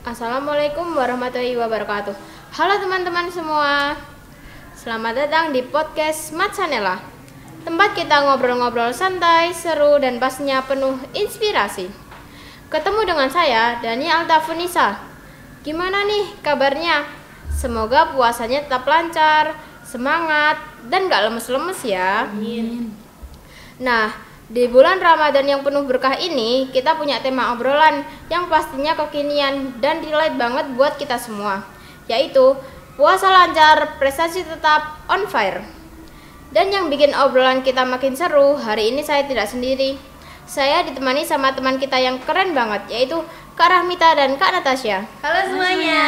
Assalamualaikum warahmatullahi wabarakatuh. Halo teman-teman semua. Selamat datang di podcast Matsanela. Tempat kita ngobrol-ngobrol santai, seru dan pastinya penuh inspirasi. Ketemu dengan saya, Dani Altafunisa. Gimana nih kabarnya? Semoga puasanya tetap lancar, semangat, dan gak lemes-lemes ya. Amin. Nah, di bulan Ramadan yang penuh berkah ini, kita punya tema obrolan yang pastinya kekinian dan relate banget buat kita semua, yaitu puasa lancar, prestasi tetap on fire. Dan yang bikin obrolan kita makin seru, hari ini saya tidak sendiri. Saya ditemani sama teman kita yang keren banget, yaitu Kak Rahmita dan Kak Natasha. Halo semuanya.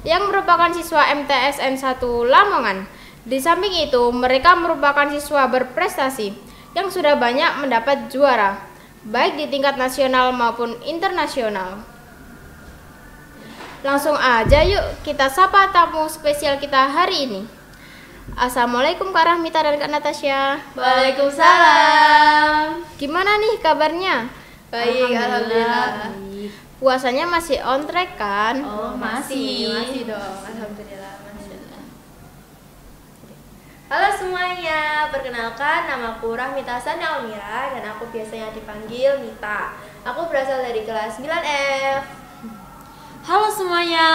Yang merupakan siswa MTSN 1 Lamongan. Di samping itu, mereka merupakan siswa berprestasi yang sudah banyak mendapat juara, baik di tingkat nasional maupun internasional. Langsung aja yuk kita sapa tamu spesial kita hari ini. Assalamualaikum Kak Rahmita dan Kak Natasha. Waalaikumsalam. Gimana nih kabarnya? Baik, alhamdulillah. Puasanya masih on track kan? Oh, masih dong. Alhamdulillah, masya. Halo semuanya, perkenalkan namaku Rahmita Sanda Almira dan aku biasanya dipanggil Mita. Aku berasal dari kelas 9F. Halo semuanya,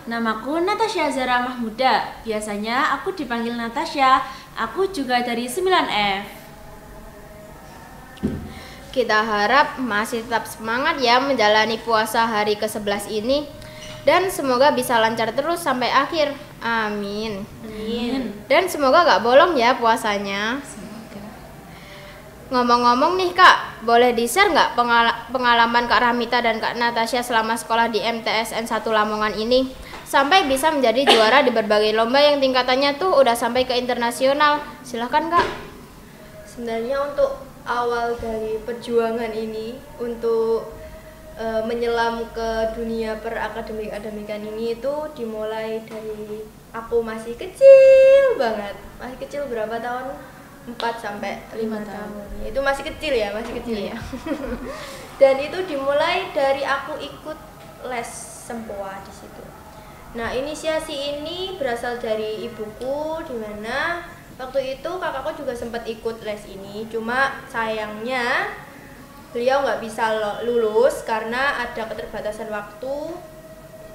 namaku Natasha Zara Mahmuda. Biasanya aku dipanggil Natasha. Aku juga dari 9F. Kita harap masih tetap semangat ya menjalani puasa hari ke-11 ini. Dan semoga bisa lancar terus sampai akhir. Amin. Amin. Dan semoga gak bolong ya puasanya. Ngomong-ngomong nih Kak, boleh di-share gak pengalaman Kak Rahmita dan Kak Natasha selama sekolah di MTSN 1 Lamongan ini? Sampai bisa menjadi juara di berbagai lomba yang tingkatannya tuh udah sampai ke internasional. Silahkan Kak. Sebenarnya untuk awal dari perjuangan ini untuk menyelam ke dunia perakademikan ini itu dimulai dari aku masih kecil banget. Masih kecil berapa tahun? 4 sampai 5 tahun. Itu masih kecil ya, masih kecil ya. Dan itu dimulai dari aku ikut les sempoa di situ. Nah, inisiasi ini berasal dari ibuku, di mana waktu itu kakakku juga sempat ikut les ini. Cuma sayangnya beliau nggak bisa lulus karena ada keterbatasan waktu.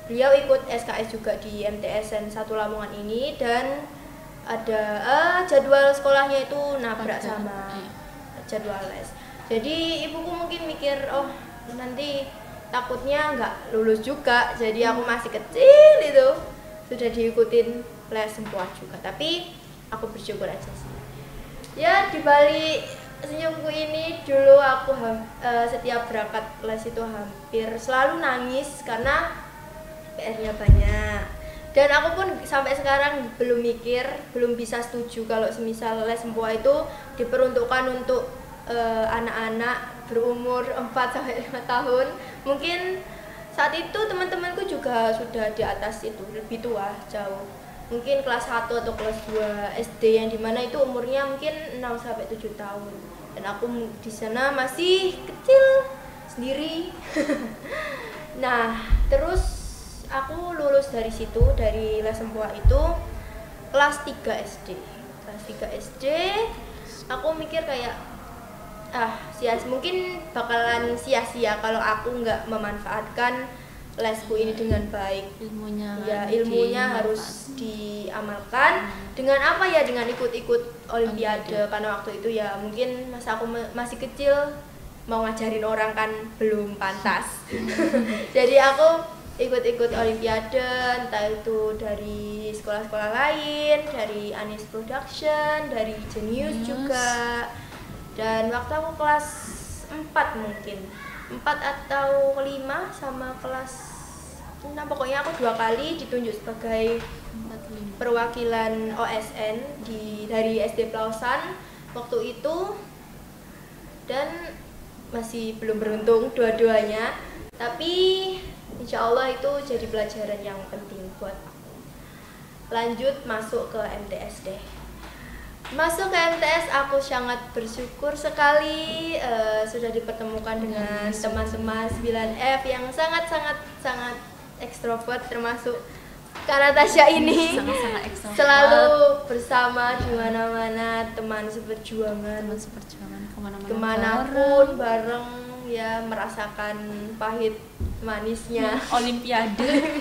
Beliau ikut SKS juga di MTSN 1 Lamongan ini dan ada jadwal sekolahnya itu nabrak sama jadwal les. Jadi ibuku mungkin mikir, oh nanti takutnya nggak lulus juga. Jadi aku masih kecil itu sudah diikutin les sempoa juga. Tapi aku bersyukur aja sih. Ya dibalik senyumku ini, dulu aku setiap berangkat les itu hampir selalu nangis karena PR-nya banyak. Dan aku pun sampai sekarang belum bisa setuju kalau semisal les sempoa itu diperuntukkan untuk anak-anak berumur 4 sampai 5 tahun. Mungkin saat itu teman-temanku juga sudah di atas itu, lebih tua jauh. Mungkin kelas 1 atau kelas 2 SD yang dimana itu umurnya mungkin 6 sampai 7 tahun. Dan aku di sana masih kecil sendiri. Nah, terus aku lulus dari situ, dari les sempoa itu kelas 3 SD. Kelas 3 SD aku mikir kayak mungkin bakalan sia-sia kalau aku nggak memanfaatkan lesku ini dengan baik. Ilmunya harus diamalkan. Dengan apa ya? Dengan ikut-ikut olimpiade. Karena waktu itu ya mungkin masa aku masih kecil, mau ngajarin orang kan belum pantas. Jadi aku ikut-ikut olimpiade, entah itu dari sekolah-sekolah lain, dari Anis Production, dari Genius juga. Dan waktu aku kelas 4 mungkin 4 atau 5 sama kelas 6, pokoknya aku 2 kali ditunjuk sebagai perwakilan OSN dari SD Plausan waktu itu. Dan masih belum beruntung dua-duanya, tapi insya Allah itu jadi pelajaran yang penting buat aku. Lanjut masuk ke MTS deh. Masuk ke MTS aku sangat bersyukur sekali sudah dipertemukan dengan teman-teman 9F yang sangat ekstrovert, termasuk Kak Natasha ini sangat ekstrovert, selalu bersama di mana-mana, teman seperjuangan kemanapun bareng ya, merasakan pahit manisnya Olimpiade.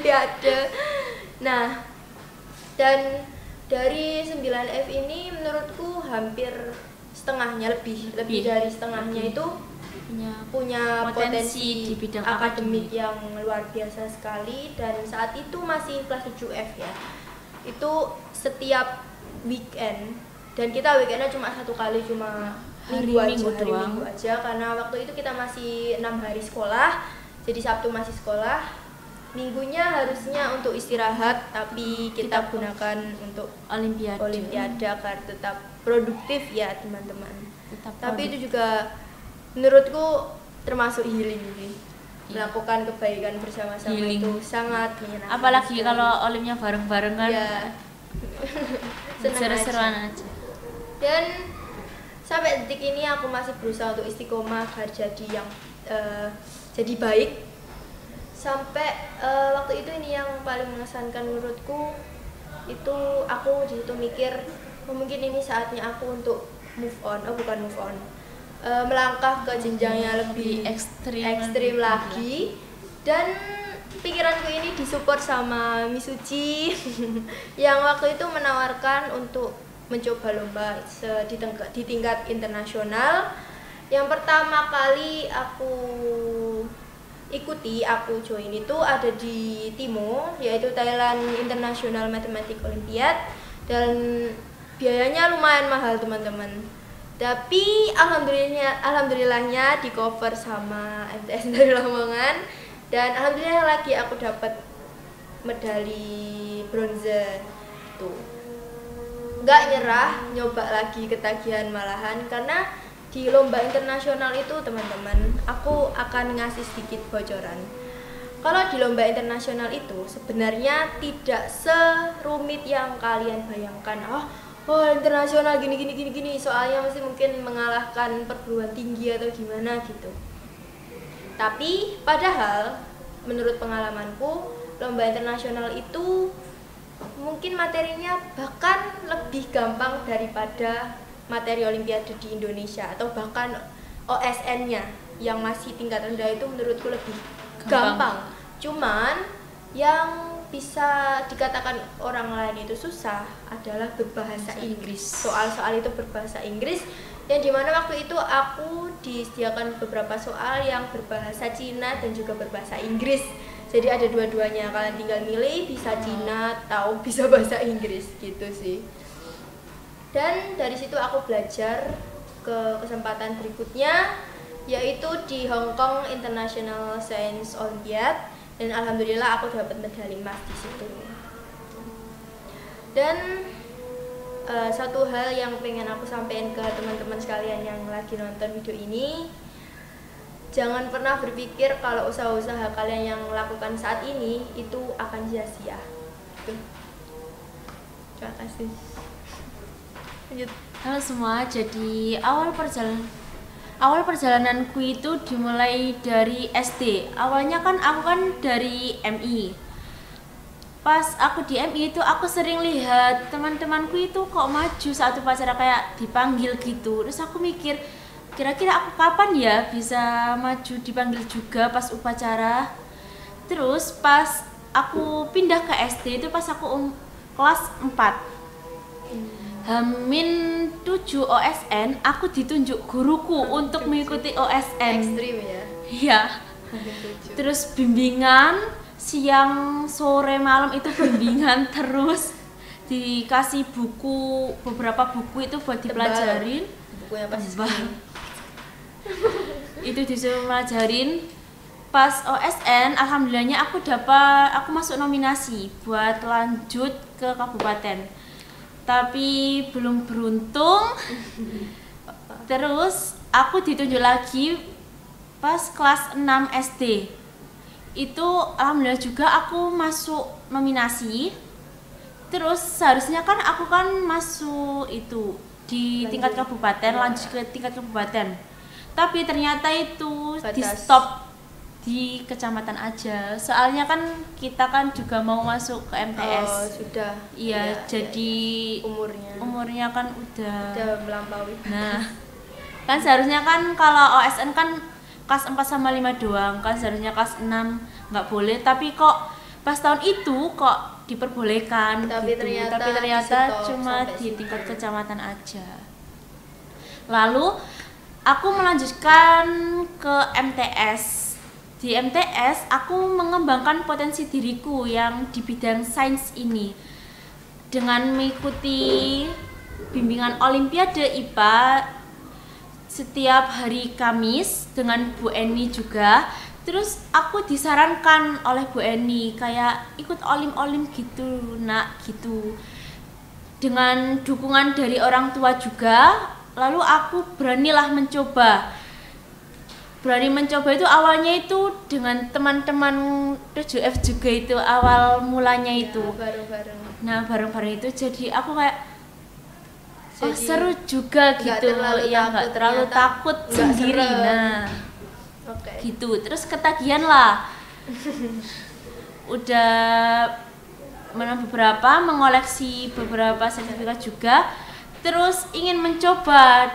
Nah, dan dari 9F ini menurutku hampir setengahnya, lebih dari setengahnya itu punya potensi di bidang akademik yang luar biasa sekali. Dan saat itu masih kelas 7F ya, itu setiap weekend, dan kita weekendnya cuma satu kali, cuma hari minggu aja, karena waktu itu kita masih 6 hari sekolah, jadi Sabtu masih sekolah, minggunya harusnya untuk istirahat, tapi kita gunakan untuk olimpiade agar tetap produktif ya teman-teman. Tapi itu juga menurutku termasuk healing sih. Melakukan kebaikan bersama-sama itu sangat menyenangkan. Apalagi kalau olimnya bareng-bareng kan. Ya. Seru-seruan aja. Dan sampai detik ini aku masih berusaha untuk istiqomah agar jadi baik. Sampai waktu itu ini yang paling mengesankan menurutku, itu aku di situ mikir mungkin ini saatnya aku untuk melangkah ke jenjang yang lebih ekstrim lagi. Dan pikiranku ini disupport sama Misuci yang waktu itu menawarkan untuk mencoba lomba di tingkat internasional. Yang pertama kali aku join itu ada di Timo, yaitu Thailand International Mathematics Olympiad, dan biayanya lumayan mahal teman-teman. Tapi alhamdulillahnya di cover sama MTS dari Lamongan, dan alhamdulillah lagi aku dapat medali bronze tuh. Nggak nyerah, nyoba lagi ketagihan malahan, karena di lomba internasional itu teman-teman, aku akan ngasih sedikit bocoran. Kalau di lomba internasional itu sebenarnya tidak serumit yang kalian bayangkan. Oh internasional gini, soalnya mesti mungkin mengalahkan perguruan tinggi atau gimana gitu. Tapi padahal menurut pengalamanku, lomba internasional itu mungkin materinya bahkan lebih gampang daripada materi olimpiade di Indonesia, atau bahkan OSN-nya yang masih tingkat rendah itu menurutku lebih gampang. Cuman yang bisa dikatakan orang lain itu susah adalah berbahasa Inggris. Soal-soal itu berbahasa Inggris, yang dimana waktu itu aku disediakan beberapa soal yang berbahasa Cina dan juga berbahasa Inggris. Jadi ada dua-duanya, kalian tinggal milih bisa Cina atau bisa bahasa Inggris gitu sih. Dan dari situ aku belajar ke kesempatan berikutnya, yaitu di Hong Kong International Science Olympiad, dan alhamdulillah aku dapat medali emas di situ. Dan satu hal yang pengen aku sampaikan ke teman-teman sekalian yang lagi nonton video ini, jangan pernah berpikir kalau usaha-usaha kalian yang lakukan saat ini itu akan sia-sia. Terima kasih. Lanjut. Halo semua, jadi awal perjalananku itu dimulai dari SD. Awalnya kan aku dari MI. Pas aku di MI itu aku sering lihat teman-temanku itu kok maju saat upacara, kayak dipanggil gitu. Terus aku mikir, kira-kira aku kapan ya bisa maju dipanggil juga pas upacara. Terus pas aku pindah ke SD itu pas aku kelas 4. Hamin 7 OSN, aku ditunjuk guruku untuk mengikuti OSN. Ekstrim ya? Iya. Terus bimbingan siang, sore, malam itu bimbingan terus. Dikasih buku, beberapa buku itu buat dipelajarin. Bukunya pasti itu disuruh pelajarin. Pas OSN, alhamdulillahnya aku masuk nominasi buat lanjut ke kabupaten. Tapi belum beruntung. Terus aku ditunjuk lagi pas kelas 6 SD. Itu alhamdulillah juga aku masuk nominasi. Terus seharusnya kan aku masuk itu di tingkat kabupaten, lanjut ke tingkat kabupaten. Tapi ternyata itu di Batas. stop di kecamatan aja. Soalnya kan kita kan juga mau masuk ke MTS. Oh, sudah. Iya, jadi umurnya kan udah melampaui. Nah, kan seharusnya kan kalau OSN kan kelas 4 sama 5 doang, kan seharusnya kelas 6 nggak boleh, tapi kok pas tahun itu kok diperbolehkan Tapi gitu. ternyata Tapi ternyata di-stop cuma sampai di situ. tingkat kecamatan aja. Lalu aku melanjutkan ke MTS. Di MTS aku mengembangkan potensi diriku yang di bidang sains ini dengan mengikuti bimbingan Olimpiade IPA setiap hari Kamis dengan Bu Eni juga. Terus aku disarankan oleh Bu Eni kayak ikut olim-olim gitu, nak gitu. Dengan dukungan dari orang tua juga, lalu aku beranilah mencoba. Berani mencoba itu awalnya itu dengan teman-teman 7F juga itu awal mulanya itu. Bareng-bareng. Nah, bareng-bareng itu jadi aku kayak oh, Jadi seru juga nggak gitu. terlalu Ya takut, nggak terlalu ternyata takut nggak sendiri. serem. Nah, Oke. gitu. Terus ketagihan lah. Udah mengoleksi beberapa sertifikat juga. Terus ingin mencoba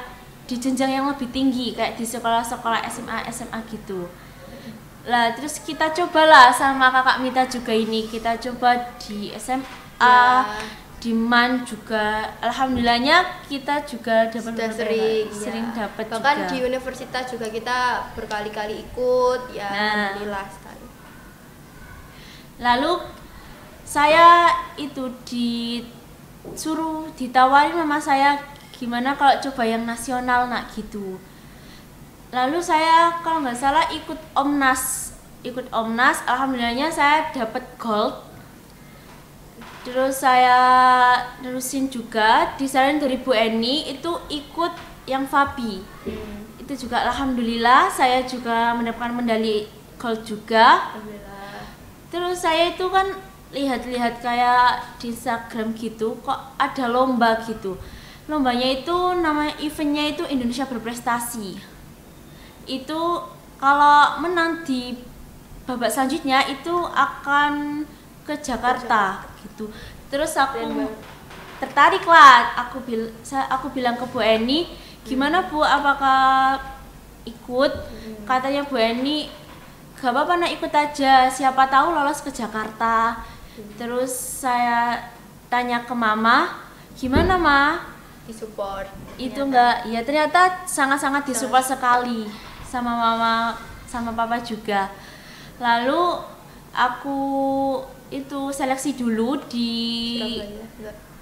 di jenjang yang lebih tinggi kayak di sekolah-sekolah SMA gitu. Lah terus kita cobalah sama kakak Mita juga ini, kita coba di SMA, Ya. di MAN juga. Alhamdulillahnya kita juga dapat Sudah beberapa- sering ya. dapat Bahkan juga. di universitas juga kita berkali-kali ikut ya. Nah. Alhamdulillah sekali. Lalu saya itu ditawarin mama saya gimana kalau coba yang nasional nak gitu. Lalu saya kalau nggak salah ikut Omnas, alhamdulillahnya saya dapat gold. Terus saya terusin juga disaranin dari Bu Eni itu ikut yang FABI. Itu juga alhamdulillah saya juga mendapatkan medali gold juga. Alhamdulillah. Terus saya itu kan lihat-lihat kayak di Instagram gitu kok ada lomba gitu. Lombanya itu namanya eventnya itu Indonesia Berprestasi. Itu kalau menang di babak selanjutnya itu akan ke Jakarta gitu. Terus aku Keren banget. tertarik lah. Aku bilang ke Bu Eni, gimana Bu, apakah ikut? Katanya Bu Eni, gak apa-apa nak, ikut aja, siapa tahu lolos ke Jakarta. Terus saya tanya ke Mama, gimana Ma? Disupport. Itu enggak, ya ternyata sangat-sangat disupport sekali sama Mama sama Papa juga. Lalu aku itu seleksi dulu di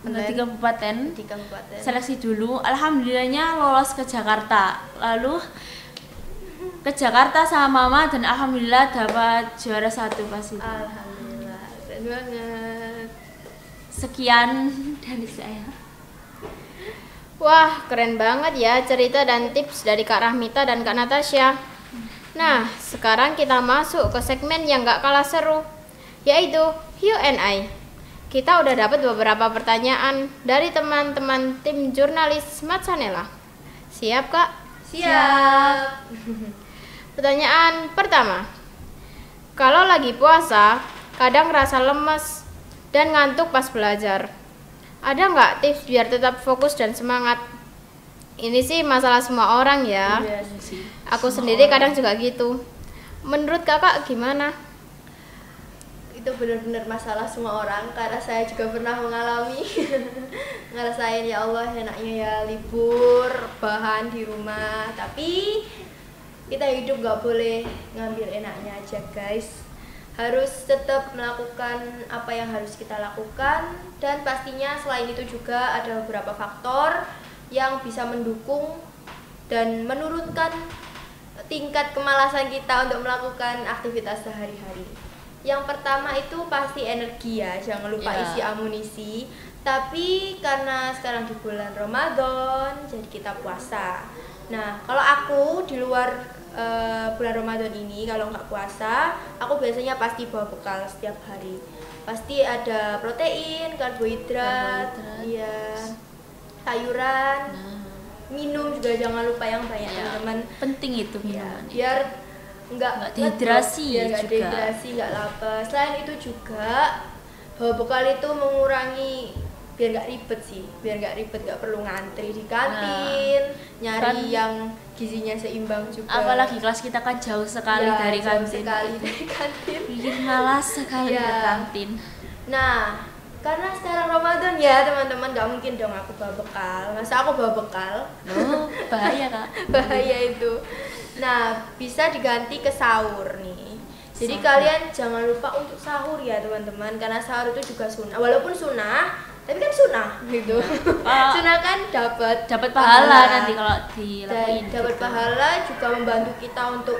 Surabaya. di kabupaten. Di kabupaten. Seleksi dulu, alhamdulillahnya lolos ke Jakarta. Lalu ke Jakarta sama Mama dan alhamdulillah dapat juara 1 pas itu. Alhamdulillah. Keren banget. Sekian dari saya. Wah, keren banget ya cerita dan tips dari Kak Rahmita dan Kak Natasha. Nah, sekarang kita masuk ke segmen yang gak kalah seru, yaitu Q&A. Kita udah dapat beberapa pertanyaan dari teman-teman tim jurnalis Matsanela. Siap, Kak? Siap. Pertanyaan pertama. Kalau lagi puasa, kadang rasa lemes dan ngantuk pas belajar. Ada nggak tips biar tetap fokus dan semangat? Ini sih masalah semua orang ya. Iya sih. Aku sendiri kadang juga gitu. Menurut kakak gimana? Itu benar-benar masalah semua orang karena saya juga pernah mengalami ngerasain ya Allah enaknya ya libur bahan di rumah, tapi kita hidup nggak boleh ngambil enaknya aja guys, harus tetap melakukan apa yang harus kita lakukan, dan pastinya selain itu juga ada beberapa faktor yang bisa mendukung dan menurunkan tingkat kemalasan kita untuk melakukan aktivitas sehari-hari. Yang pertama itu pasti energi ya, jangan lupa Ya. isi amunisi. Tapi karena sekarang di bulan Ramadan, jadi kita puasa. Nah, kalau aku di luar bulan Ramadan ini, kalau nggak puasa, aku biasanya pasti bawa bekal setiap hari. Pasti ada protein, karbohidrat, iya. sayuran, Nah, minum juga jangan lupa yang banyak ya, teman-teman. penting itu Ya, minuman. biar Nggak nggak dehidrasi biar nggak juga. dehidrasi, nggak lapar. Selain itu juga bawa bekal itu mengurangi, biar nggak ribet sih, biar nggak ribet, nggak perlu ngantri di kantin, nyari kan, yang gizinya seimbang juga. apalagi kelas kita kan jauh sekali Ya, dari jauh kantin. sekali dari kantin. Bikin malas sekali Ya. ke kantin. Nah, karena sekarang Ramadan ya teman-teman, nggak mungkin dong aku bawa bekal. Masa aku bawa bekal? Oh, bahaya Kak. Bahaya itu. Nah, bisa diganti ke sahur nih. Jadi Sahur. kalian jangan lupa untuk sahur ya teman-teman, karena sahur itu juga sunnah. Walaupun sunnah, tapi kan sunnah gitu. Pak. Sunnah kan dapat Pahala nanti kalau dan dilakuin. dapat gitu. pahala juga membantu kita untuk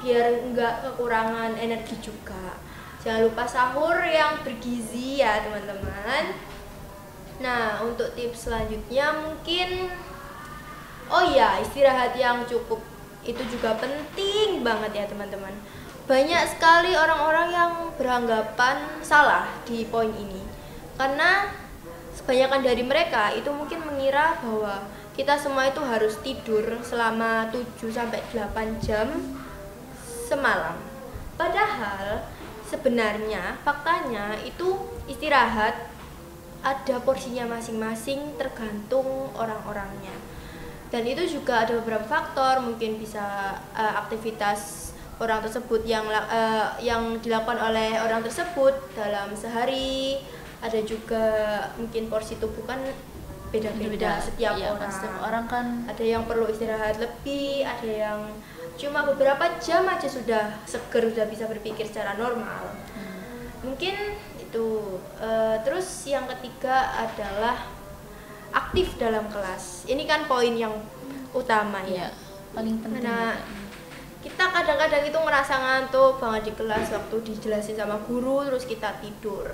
biar nggak kekurangan energi juga. Jangan lupa sahur yang bergizi ya teman-teman. Nah, untuk tips selanjutnya mungkin, oh iya, istirahat yang cukup itu juga penting banget ya teman-teman. Banyak sekali orang-orang yang beranggapan salah di poin ini, karena kebanyakan dari mereka itu mungkin mengira bahwa kita semua itu harus tidur selama 7-8 jam semalam. Padahal sebenarnya faktanya itu istirahat ada porsinya masing-masing tergantung orang-orangnya. Dan itu juga ada beberapa faktor, mungkin bisa aktivitas orang tersebut yang dilakukan oleh orang tersebut dalam sehari. Ada juga mungkin porsi tubuh kan beda-beda setiap Iya, orang. setiap orang kan Ada yang perlu istirahat lebih, ada yang cuma beberapa jam aja sudah seger, sudah bisa berpikir secara normal. Mungkin itu. Terus yang ketiga adalah aktif dalam kelas. Ini kan poin yang utama ya. iya, paling penting. Nah, Kak. kita kadang-kadang itu ngerasa ngantuk banget di kelas waktu dijelasin sama guru, terus kita tidur.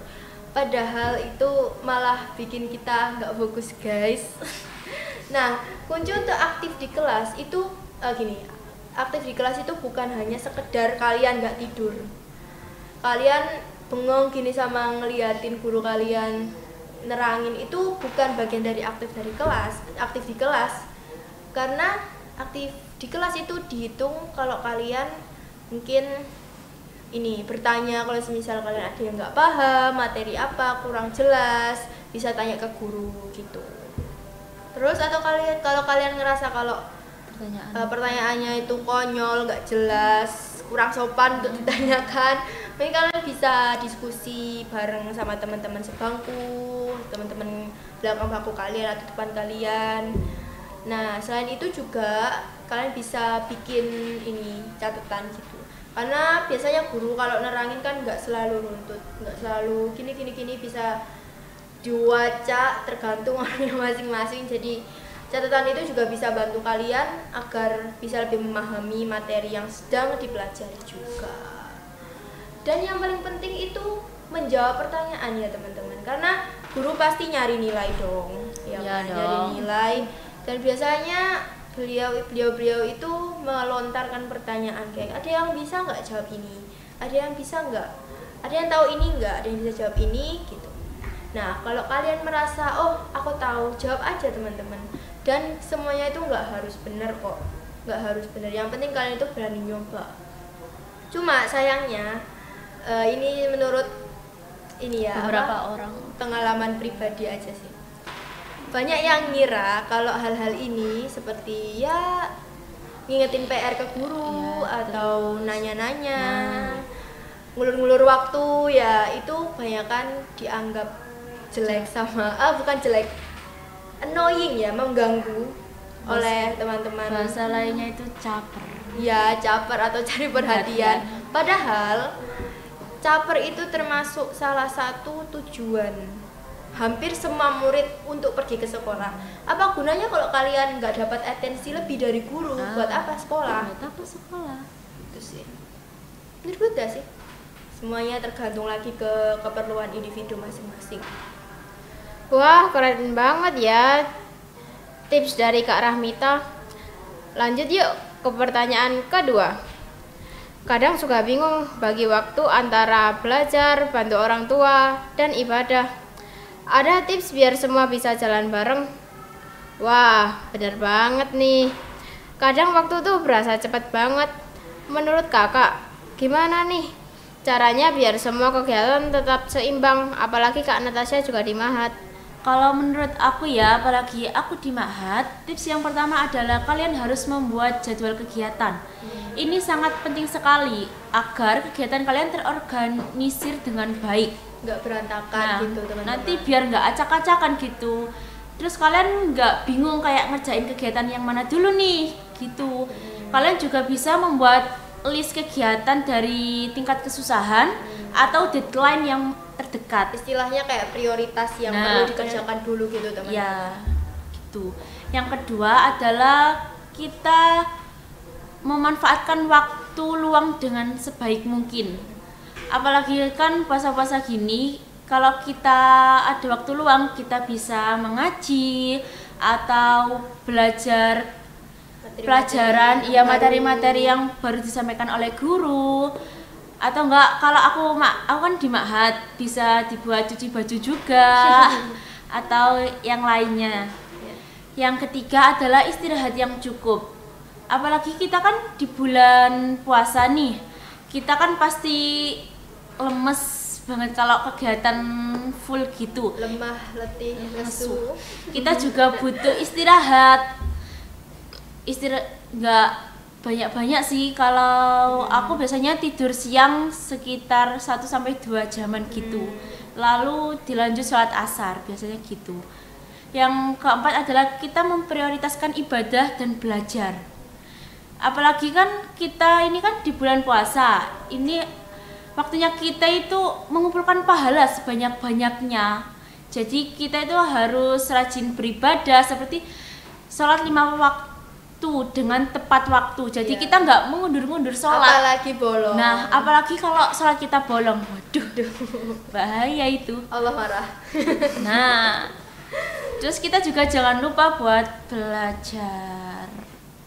Padahal itu malah bikin kita nggak fokus guys. Nah, kunci untuk aktif di kelas itu gini, aktif di kelas itu bukan hanya sekedar kalian nggak tidur, kalian bengong gini sama ngeliatin guru kalian nerangin, itu bukan bagian dari aktif dari kelas, aktif di kelas. Karena aktif di kelas itu dihitung kalau kalian mungkin ini bertanya, kalau semisal kalian ada yang nggak paham materi apa, kurang jelas, bisa tanya ke guru gitu. Terus atau kalau kalian ngerasa kalau pertanyaannya itu konyol, nggak jelas, kurang sopan untuk ditanyakan, mungkin kalian bisa diskusi bareng sama teman-teman sebangku, teman-teman belakang bangku kalian atau depan kalian. Nah, selain itu juga kalian bisa bikin ini catatan gitu. Karena biasanya guru kalau nerangin kan nggak selalu runtut, nggak selalu gini, bisa diwaca, tergantung orangnya masing-masing. Jadi catatan itu juga bisa bantu kalian agar bisa lebih memahami materi yang sedang dipelajari juga. Dan yang paling penting itu menjawab pertanyaan ya teman-teman, karena guru pasti nyari nilai dong, ya kan? Nyari nilai. Dan biasanya beliau itu melontarkan pertanyaan kayak, ada yang bisa nggak jawab ini, ada yang bisa nggak, ada yang tahu ini nggak, ada yang bisa jawab ini gitu. Nah, kalau kalian merasa oh aku tahu, jawab aja teman-teman. Dan semuanya itu nggak harus benar kok, nggak harus benar, yang penting kalian itu berani nyoba. Cuma sayangnya ini menurut ini ya beberapa orang pengalaman pribadi aja sih, banyak yang ngira kalau hal-hal ini seperti ya ngingetin PR ke guru atau nanya-nanya, ngulur-ngulur waktu ya, itu banyak kan dianggap jelek sama bukan jelek, annoying ya, mengganggu oleh teman-teman. bahasa lainnya itu caper. Ya, caper atau cari perhatian. Padahal caper itu termasuk salah satu tujuan hampir semua murid untuk pergi ke sekolah. Apa gunanya kalau kalian nggak dapat atensi lebih dari guru? Buat apa sekolah? Buat apa sekolah? Itu sih. Menurut gue sih, semuanya tergantung lagi ke keperluan individu masing-masing. Wah, keren banget ya tips dari Kak Rahmita. Lanjut yuk ke pertanyaan kedua. Kadang suka bingung bagi waktu antara belajar, bantu orang tua, dan ibadah. Ada tips biar semua bisa jalan bareng? Wah, benar banget nih. Kadang waktu tuh berasa cepat banget. Menurut kakak, gimana nih caranya biar semua kegiatan tetap seimbang, apalagi Kak Natasha juga di Mahat? Kalau menurut aku ya, apalagi aku di Mahat, tips yang pertama adalah kalian harus membuat jadwal kegiatan. Ini sangat penting sekali agar kegiatan kalian terorganisir dengan baik. Nggak berantakan gitu teman-teman. Nanti biar nggak acak-acakan gitu. Terus kalian nggak bingung kayak ngerjain kegiatan yang mana dulu nih gitu. Kalian juga bisa membuat list kegiatan dari tingkat kesusahan atau deadline yang terdekat. Istilahnya kayak prioritas yang perlu dikerjakan dulu gitu teman-teman. Ya, gitu. Yang kedua adalah kita memanfaatkan waktu luang dengan sebaik mungkin. Apalagi kan puasa-puasa gini, kalau kita ada waktu luang, kita bisa mengaji atau belajar pelajaran, materi-materi yang baru disampaikan oleh guru. Atau enggak, kalau aku kan di Mahat bisa dibuat cuci baju juga atau yang lainnya. Yang ketiga adalah istirahat yang cukup. Apalagi kita kan di bulan puasa nih, kita kan pasti lemes banget kalau kegiatan full gitu. Lemah, letih, lesu. Kita juga butuh istirahat. Nggak banyak-banyak sih, kalau aku biasanya tidur siang sekitar 1-2 jaman gitu, lalu dilanjut sholat asar biasanya gitu. Yang keempat adalah kita memprioritaskan ibadah dan belajar. Apalagi kan kita ini kan di bulan puasa, ini waktunya kita itu mengumpulkan pahala sebanyak-banyaknya. Jadi kita itu harus rajin beribadah, seperti sholat 5 waktu dengan tepat waktu. Jadi kita nggak mengundur-undur sholat. Apalagi bolong. Nah, apalagi kalau sholat kita bolong, waduh, bahaya itu. Allah marah. Nah, terus kita juga jangan lupa buat belajar.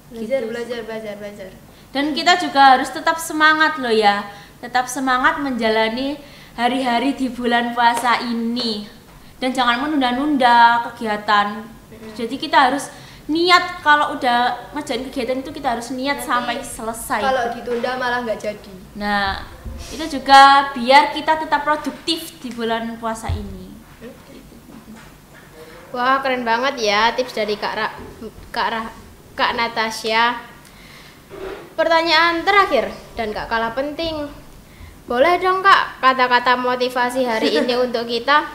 Belajar. Dan kita juga harus tetap semangat loh ya. Tetap semangat menjalani hari-hari di bulan puasa ini. Dan jangan menunda-nunda kegiatan. Jadi kita harus niat, kalau udah ngerjain kegiatan itu kita harus niat nanti sampai selesai. Kalau ditunda malah nggak jadi. Nah, itu juga biar kita tetap produktif di bulan puasa ini. Wah, keren banget ya tips dari Kak Natasha. Pertanyaan terakhir dan gak kalah penting. Boleh dong Kak kata-kata motivasi hari ini untuk kita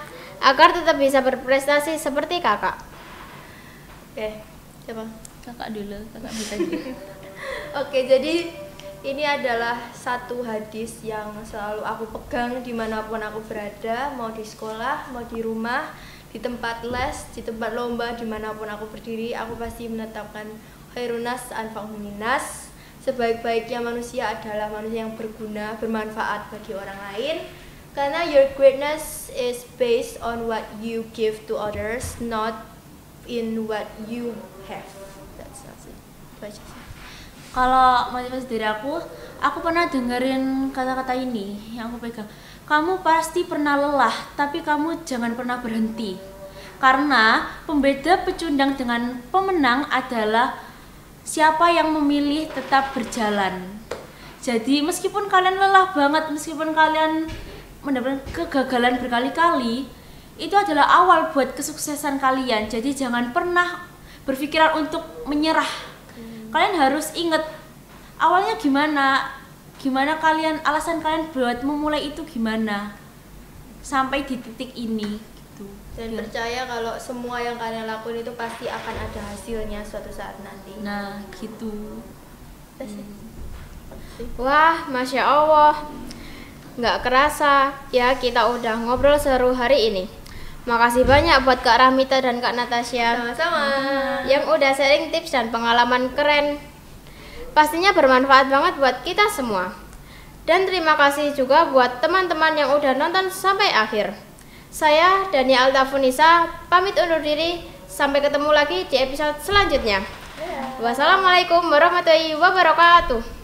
agar tetap bisa berprestasi seperti Kakak? Oke, siapa? Kakak dulu, kakak bisa dulu. Oke, jadi ini adalah satu hadis yang selalu aku pegang dimanapun aku berada, mau di sekolah, mau di rumah, di tempat les, di tempat lomba, dimanapun aku berdiri, aku pasti menetapkan khairunas anfa'uhum linnas. Sebaik-baiknya manusia adalah manusia yang berguna, bermanfaat bagi orang lain. Karena your greatness is based on what you give to others, not in what you have. That's it. Kalau motivasi dari aku pernah dengerin kata-kata ini yang aku pegang. Kamu pasti pernah lelah, tapi kamu jangan pernah berhenti. Karena pembeda pecundang dengan pemenang adalah siapa yang memilih tetap berjalan. Jadi meskipun kalian lelah banget, meskipun kalian mendapatkan kegagalan berkali-kali, itu adalah awal buat kesuksesan kalian. Jadi jangan pernah berpikiran untuk menyerah. Kalian harus ingat awalnya gimana kalian, alasan kalian buat memulai itu gimana sampai di titik ini gitu. Dan percaya kalau semua yang kalian lakuin itu pasti akan ada hasilnya suatu saat nanti. Nah gitu. Wah, Masya Allah, nggak kerasa ya kita udah ngobrol seru hari ini. Makasih banyak buat Kak Rahmita dan Kak Natasha. Sama-sama. Yang udah sharing tips dan pengalaman keren. Pastinya bermanfaat banget buat kita semua. Dan terima kasih juga buat teman-teman yang udah nonton sampai akhir. Saya Dani Altafunisa pamit undur diri. Sampai ketemu lagi di episode selanjutnya. Wassalamualaikum warahmatullahi wabarakatuh.